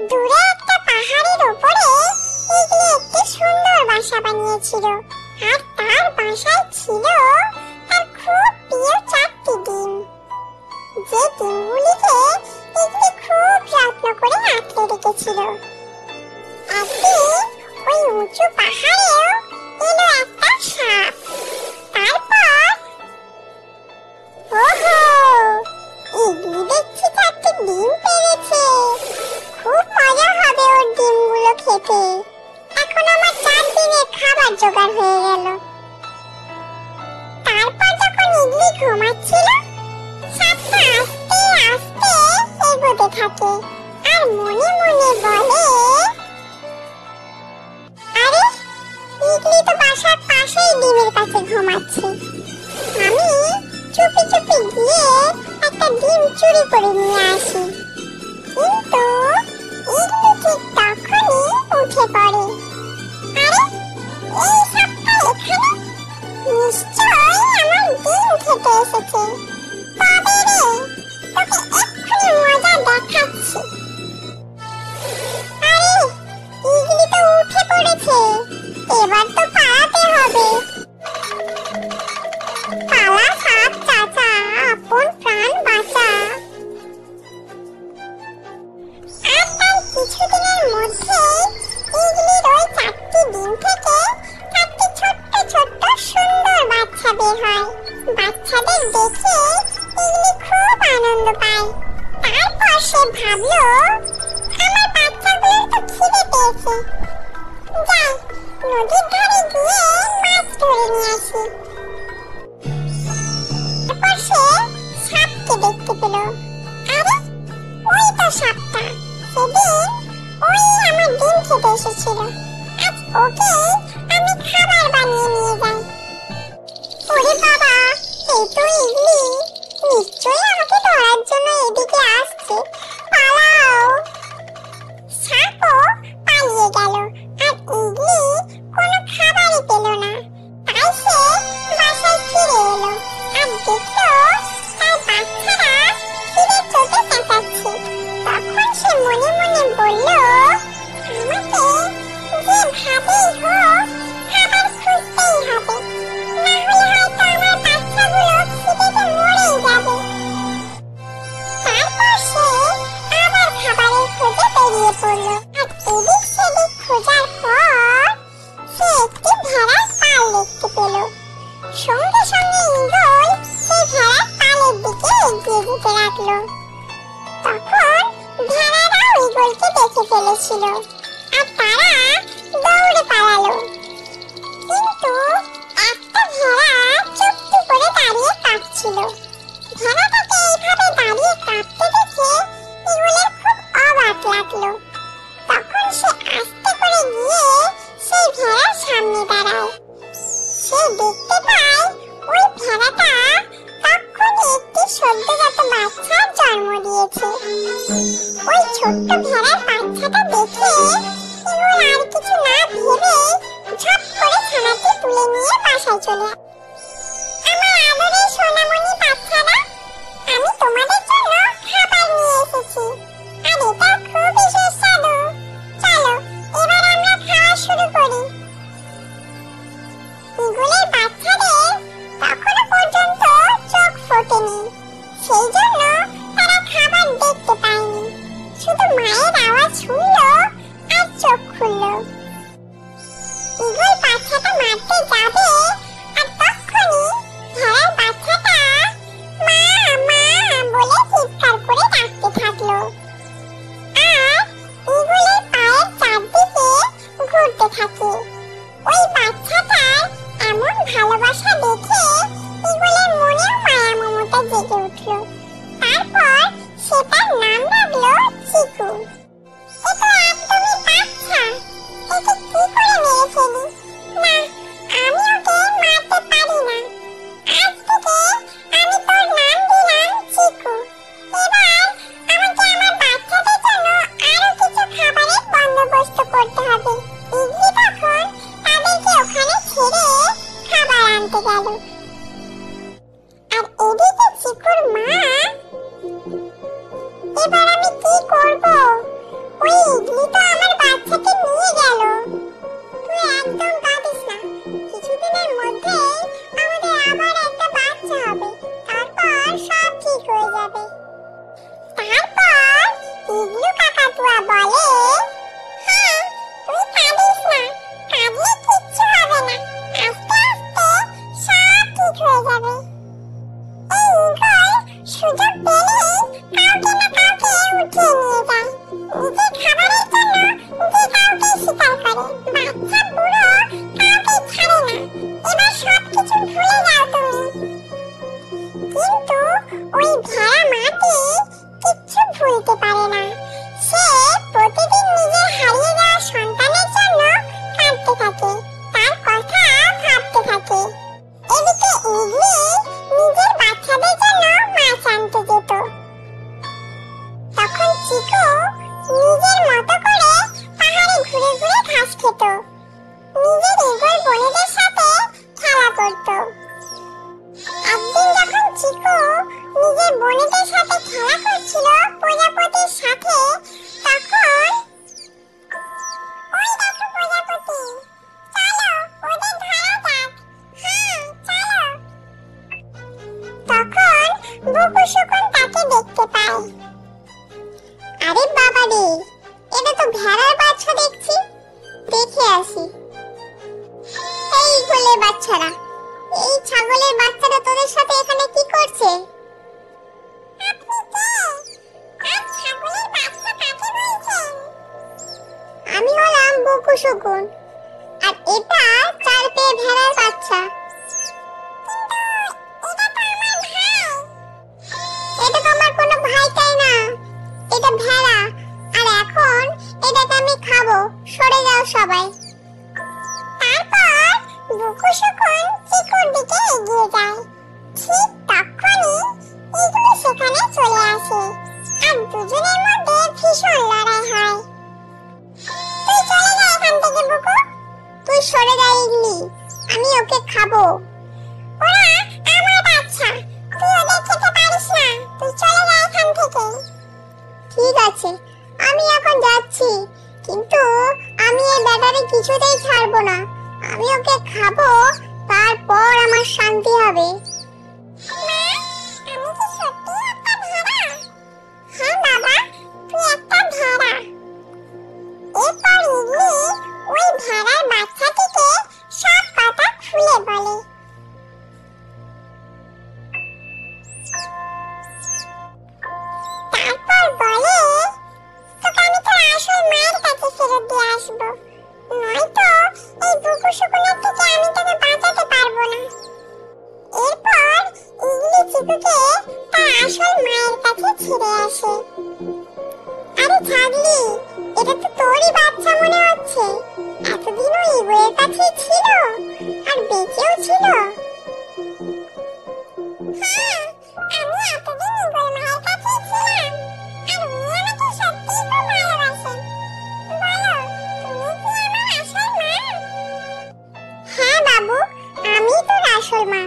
দূরে একটা পাহাড়ের উপরে ইগলি একটি সুন্দর বাসা বানিয়েছিল। আর তার বাসায় ছিল তার খুব প্রিয় 4টি ডিম, যে ডিমগুলিকে ইগলি খুব যত্ন করে আঁকড়ে রেখেছিল। একদিন ওই উঁচু পাহাড়েও এলো একটা সাপ। তারপর ওহো, ইগলি দেখছি 4টি ডিম পেরেছে, খুব মজা হবে ওর ডিমগুলো খেতে। এখন আমার 4 দিনের খাবার জোগাড় হয়ে গেল। তারপর যখন ইগলি ঘুমাচ্ছিল, সাপটা আস্তে আস্তে এগোতে থাকে আর মনে মনে বলে, আরে ইগলি তো বাসার পাশেই ডিমের কাছে ঘুমাচ্ছে, আমি চুপি চুপি গিয়ে একটা ডিম চুরি করে নিয়ে আসি। কিন্তু ইগলি ঠিক তখনই উঠে পড়ে। আরে এই সাপটা এখানে, নিশ্চয়ই আমার ডিম খেতে এসেছে। তবে রে, তোকে এক্ষুনি মজা দেখাচ্ছি। আরে ইগলি তো উঠে পড়েছে, এবার তো পালাতে হবে। পালা সাপ চাচা, আপন প্রাণ বাঁচা। আর তাই কিছুদিনের মধ্যেই ইগলির ওই 4টি ডিম থেকে 4টি ছোট্ট ছোট্ট সুন্দর বাচ্চা বের হয়। বাচ্চাদের দেখে ইগলি খুব আনন্দ পায়। তারপর সে ভাবলো, আমার বাচ্চাগুলোর তো খিদে পেয়েছে, যাই নদীর ধারে গিয়ে মাছ ধরে নিয়ে আসি। তারপর সে সাপকে দেখতে পেল। আরে ওই তো সাপটা, সেদিন ওই আমার ডিম খেতে এসেছিল, আজ ওকে আমি খাবার বানিয়ে নিয়ে যাই। ওরে বাবা, এই তো ইগলি, নিশ্চয়ই আমাকে ধরার জন্য এদিকে আসছে, পালাও। সাপও পালিয়ে গেল আর ইগলি কোনো খাবারই পেল না। তাই সে বাসায় ফিরে এলো আর দেখলো তার বাচ্চারা খিদে চোটে চেঁচাচ্ছে। তখন সে মনে মনে বলল, আমাকে যেভাবেই হোক খাবার খুঁজতেই হবে, না হলে হয়তো আমার বাচ্চাগুলো খিদেতে মরেই যাবে। তারপর সে আবার খাবারের খোঁজে বেরিয়ে পড়ল। আর এদিক সেদিক খোঁজার পর সে একটি ভেড়ার পাল দেখতে পেল। সঙ্গে সঙ্গে ঈগল সেই ভেড়ার পালের দিকে এগিয়ে যেতে লাগলো। তখন ভেড়ারাও ঈগলকে দেখে ফেলেছিল আর তারা দৌড়ে পালালো। কিন্তু একটা ভেড়া চুপটি করে দাঁড়িয়ে কাঁপছিল। ভেড়াটাকে এইভাবে দাঁড়িয়ে কাঁপতে দেখে ঈগলের খুব অবাক লাগলো। তখন সে আস্তে করে গিয়ে সেই ভেড়ার সামনে দাঁড়ায়। সে দেখতে পায় ওই ভেড়াটা তখনই একটি সদ্যজাত বাচ্চার জন্ম দিয়েছে। ওই ছোট্ট ভেড়ার বাচ্চাটা দেখে ঈগল আর কিছু না ভেবে ঝপ করে ছানাটি তুলে নিয়ে বাসায় চলে আসে। আমার আদরের সোনামণি বাচ্চারা, আমি তোমাদের জন্য খাবার নিয়ে এসেছি, আর এটা খুবই সুস্বাদু। চলো এবার আমরা খাওয়া শুরু করি। ঈগলের বাচ্চাদের তখনো পর্যন্ত চোখ ফোটেনি, সেই জন্য তারা খাবার দেখতে পায়নি, শুধু মায়ের আওয়াজ শুনলো আর চোখ খুললো। ঈগল বাচ্চাটা মারতে যাবে আর তখনই ভেড়ার বাচ্চাটা মা মা বলে চিৎকার করে ডাকতে থাকলো আর ঈগলের পায়ের চারদিকে ঘুরতে থাকে। ওই বাচ্চাটার এমন ভালোবাসা দেখে ঈগলের মনেও মায়া মমতা জেগে উঠলো। তারপর সে তার নাম রাখলো চিকু। এ তো একদমই বাচ্চা, একে কি করে মেরে ফেলি? না, আমি ওকে না। সে প্রতিদিন নিজের হারিয়ে যাওয়া সন্তানের জন্য কাঁদতে থাকে, তার কথা ভাবতে থাকে। এদিকে ইগলি নিজের বাচ্চাদের জন্য মাছ আনতে যেত। তখন চিকু নিজের মতো করে পাহাড়ে ঘুরে ঘুরে ঘাস খেত, নিজের ঈগল বোনেদের সাথে খেলা করত। একদিন যখন চিকু নিজের বোনেদের সাথে খেলা করছিল প্রজাপতির সাথে, তখন ওই দেখো প্রজাপতি, চলো ওদের ধরা যাক। হ্যাঁ চলো। তখন বুকু শকুন তাকে দেখতে পায়। আরে বাবা রে, এটা তো ভেড়ার বাচ্চা দেখছি, দেখে আসি। এই গোলের বাচ্চারা, এই ছাগলের বাচ্চারা তোদের সাথে এখানে কি করছে? আপনি কে? আর ছাগলের বাচ্চা কাকে বলছেন? আমি হলাম বুকু শকুন, আর এটা চার পেয়ে ভেড়ার বাচ্চা। এটা তো আমার ভাই। এটা তো আমার কোনো ভাইটাই না, এটা ভেড়া, আর এখন এটাকে আমি খাবো। সরে যাও সবাই। তারপর বুকু শকুন চিকুর দিকে এগিয়ে যায়। ঠিক তখনই ইগলু সেখানে চলে আসে, আর দুজনের মধ্যে ভীষণ লড়াই হয়। তুই চলে যা এখান থেকে বুকু, তুই সরে যা ইগলি, আমি ওকে খাবো। ওরা আমার বাচ্চা, তুই ওদের খেতে পারিস না, তুই চলে যা এখান থেকে। ঠিক আছে, আমি এখন যাচ্ছি, কিন্তু আমি এই ব্যাটারে কিছুতেই ছাড়বো না। আমি ওকে খাবো, তারপর আমার শান্তি হবে। মা, আমি কি সত্যি একটা ভেড়া? হ্যাঁ বাবা, তুই একটা ভেড়া। এরপর ইগলি ওই ভেড়ার বাচ্চাটিকে সব কথা খুলে বলে। তারপর বলে, তোকে আমি তোর আসল মায়ের কাছে ফেরত দিয়ে আসবো, নয়তো এই বুকু শকুনের থেকে আমি তোকে বাঁচাতে পারবো না। এরপর ইগলি চিকুকে তার আসল মায়ের কাছে ছেড়ে আসে। আরে ছাগলি, এটা তো তোরই বাচ্চা মনে হচ্ছে। এতদিনও ইগলের কাছেই ছিল, আর বেঁচেও ছিল। হ্যাঁ, আমি এতদিন ইগল মায়ের কাছেই ছিলাম, আর উনি আমাকে সত্যিই খুব ভালোবাসেন। বলো, তুমি কি আমার আসল মা? হ্যাঁ বাবু, আমি তোর আসল মা।